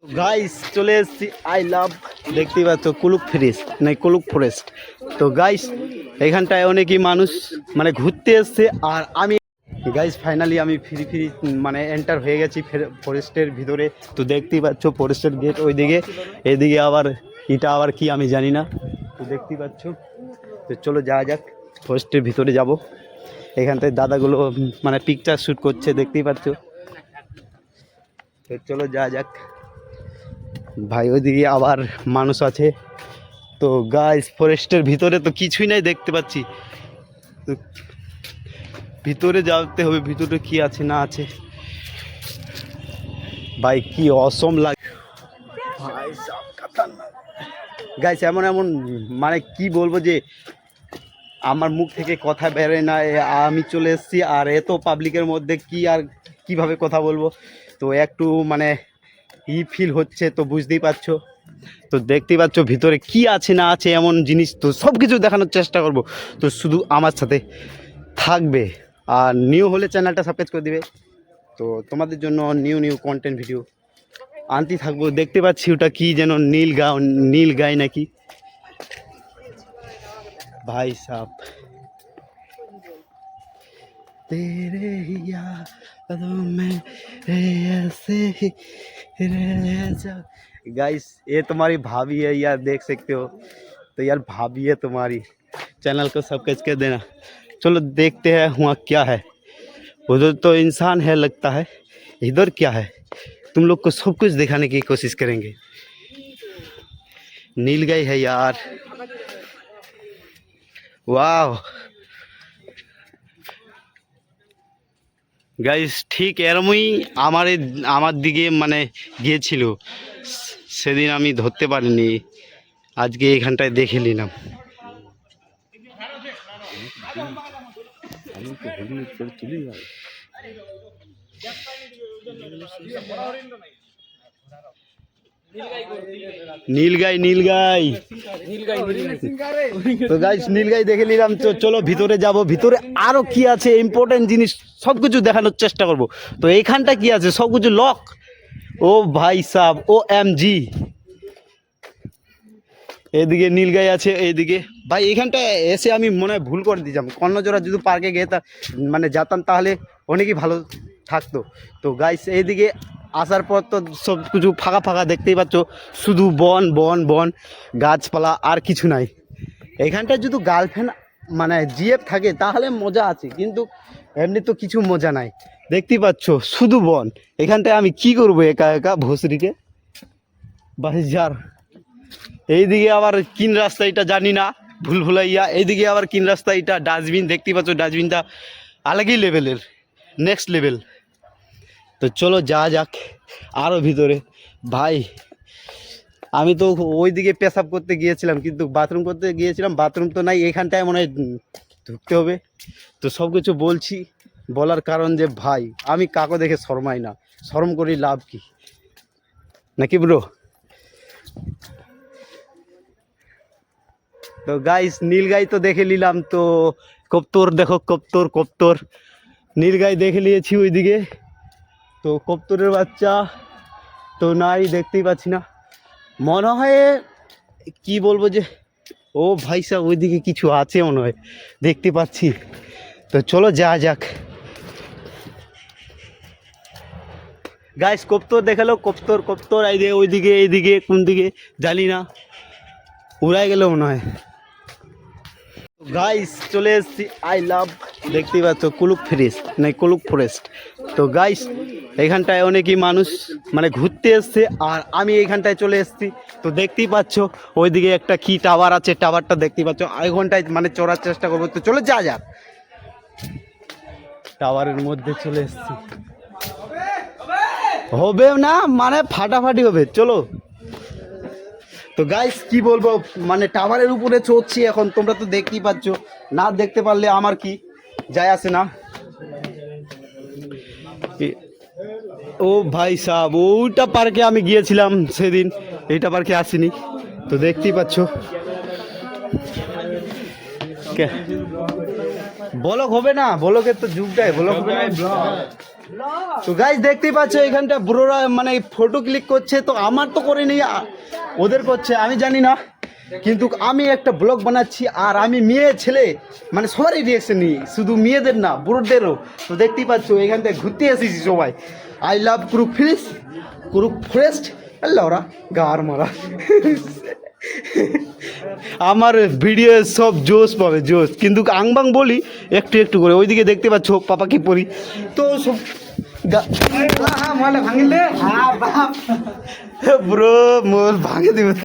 Guys চলে এসেছি I love দেখতেই পাচ্ছ কুলুক ফরেস্ট না কুলুক ফরেস্ট। তো গাইস এখানটায় অনেকই মানুষ মানে ঘুরতে এসছে আর আমি গাইস ফাইনালি আমি ফ্রি মানে এন্টার হয়ে গেছি ফরেস্টের ভিতরে। তো দেখতেই পাচ্ছ ফরেস্টের গেট ওইদিকে, এদিকে আবার এটা আবার কি আমি জানি না। তো দেখতেই পাচ্ছ, তো চলো যাওয়া যাক ফরেস্টের ভিতরে যাব। এখানটায় দাদাগুলো মানে পিকচার শ্যুট করছে দেখতেই পাচ্ছ। তো চলো যাওয়া যাক ভাই, ওইদিকে আবার মানুষ আছে। তো গাইস ফরেস্টের ভিতরে তো কিছুই নাই দেখতে পাচ্ছি, তো ভিতরে যেতে হবে, ভিতরে কি আছে না আছে ভাই কি অসম লাগে ভাই সব খতরনাক। গাইস এমন এমন মানে কি বলবো যে আমার মুখ থেকে কথা বেরোয় না। আমি চলে এসেছি আর এত পাবলিকের মধ্যে কি আর কিভাবে কথা বলবো, তো একটু মানে ফিল হচ্ছে, তো বুঝতেই পারছো। তো দেখতেই পাচ্ছ ভিতরে কি আছে না আছে এমন জিনিস, তো সব কিছু দেখানোর চেষ্টা করব। তো শুধু আমার সাথে থাকবে আর নিউ হলে চ্যানেলটা সাবস্ক্রাইব করে দিবে। তো তোমাদের জন্য নিউ কন্টেন্ট ভিডিও আনতে থাকবো। দেখতে পাচ্ছি ওটা কি যেন নীল গাই নাকি ভাই সাহ। तेरे यादों में ऐसे ही रह जा। गाइस ये तुम्हारी भाभी है यार, देख सकते हो। तो यार भाभी है तुम्हारी, चैनल को सब्सक्राइब कर देना। चलो देखते हैं वहाँ क्या है। उधर तो इंसान है लगता है, इधर क्या है तुम लोग को सब कुछ दिखाने की कोशिश करेंगे। नील गाय है यार, वाह গাইস ঠিক এরমই আমার দিকে মানে গিয়েছিল সেদিন, আমি ধরতে পারিনি, আজকে এখানটায় দেখে নিলাম। নীল গাই তো গাইস নীল গাই দেখে নিলাম। তো চলো ভিতরে যাব, ভিতরে আরো কি আছে ইম্পর্টেন্ট জিনিস সবকিছু দেখানোর চেষ্টা করব। তো এইখানটা কি আছে সবকিছু লক। ও ভাই সাহ OMG, এদিকে নীল গাই আছে এইদিকে। ভাই এখানটা এসে আমি মনে হয় ভুল করে দিতাম, কর্ণজোড়া যদি পার্কে গিয়ে মানে যেতাম তাহলে অনেকই ভালো থাকতো। তো গাইস এইদিকে আসার পর তো সব কিছু ফাঁকা ফাঁকা দেখতেই পাচ্ছ, শুধু বন গাছপালা আর কিছু নাই। এখানটায় যদি গার্লফ্রেন্ড মানে জিএফ থাকে তাহলে মজা আছে, কিন্তু এমনি তো কিছু মজা নাই। দেখতেই পাচ্ছ শুধু বন। এখানটায় আমি কি করবো একা একা ভোসরিকে বাজার। এইদিকে আবার কিন রাস্তা এটা জানি না, ভুলভুলাইয়া। এইদিকে আবার কিন রাস্তা এটা ডাস্টবিন, দেখতেই পাচ্ছ ডাস্টবিনটা আলাগই লেভেলের, নেক্সট লেভেল। তো চলো যা যাক আরও ভিতরে। ভাই আমি তো ওইদিকে পেশাব করতে গিয়েছিলাম, কিন্তু বাথরুম করতে গিয়েছিলাম, বাথরুম তো নাই, এখানটায় মনে হয় ঢুকতে হবে। তো সব কিছু বলছি বলার কারণ যে ভাই আমি কাকো দেখে শরমাই না, শরম করি লাভ কি নাকি ব্রো। তো গাইস নীল গাই তো দেখে নিলাম। তো কপ্তর দেখো, কপ্তর নীল গাই দেখে নিয়েছি ওইদিকে। তো কপ্তরের বাচ্চা তো নাই, দেখতেই পাচ্ছি না। মনে হয় কি বলবো যে ও ভাই সাহেব ওইদিকে কিছু আছে মনে হয়, দেখতে পাচ্ছি। তো চলো যা যাক গাইস। কপ্তর দেখালো, কপ্তর ওইদিকে এইদিকে কোন দিকে জানি না, উড়াই গেল মনে হয়। গাইস চলে এসেছি আই লাভ দেখতেই পাচ্ছ কুলুক ফরেস্ট। তো গাইস এখানটায় অনেকই মানুষ মানে ঘুরতে এসছে আর আমি এইখানটায় চলে এসেছি। তো দেখতেই পাচ্ছ ওইদিকে একটা কি টাওয়ার আছে, টাওয়ারটা দেখতেই পাচ্ছ। এই ঘন্টায় মানে চড়ার চেষ্টা করবো। তো চলে যা যাক টাওয়ারের মধ্যে চলে এসেছি। হবে না মানে ফাটাফাটি হবে, চলো। তো গাইস কি বলবো মানে টাওয়ারের উপরে চড়ছি এখন, তোমরা তো দেখতেই পাচ্ছ, না দেখতে পারলে আমার কি যায় আসে না। ও ভাই সাহ ওইটা পার্কে আমি গিয়েছিলাম সেদিন, এইটা পার্কে আসিনি। তো দেখতেই পাচ্ছ ব্লগ হবে না, ব্লগের তো যুগটাই ব্লগ হবে না। তো গাইজ দেখতেই পাচ্ছ এখানটা ব্রোরা মানে ফটো ক্লিক করছে, তো আমার তো করে নেই, ওদের করছে আমি জানি না, কিন্তু আমি একটা ব্লগ বানাচ্ছি আর আমি মেয়ে ছেলে মানে সবারই রিয়েকশন নিই, শুধু মেয়েদের না ব্রোদেরও। তো দেখতেই পাচ্ছ এখানটায় ঘুরতে এসেছি সবাই। আই লাভ কুরুক ফরেস্ট আল্লাহ ওরা গার মারা আমার ভিডিও সব জোশ পাবে জোশ, কিন্তু আংবাং বলি একটু একটু করে। ওইদিকে দেখতে পাচ্ছ পাপাকে পড়ি তো সব ব্রো মোর ভাঙে দিবে।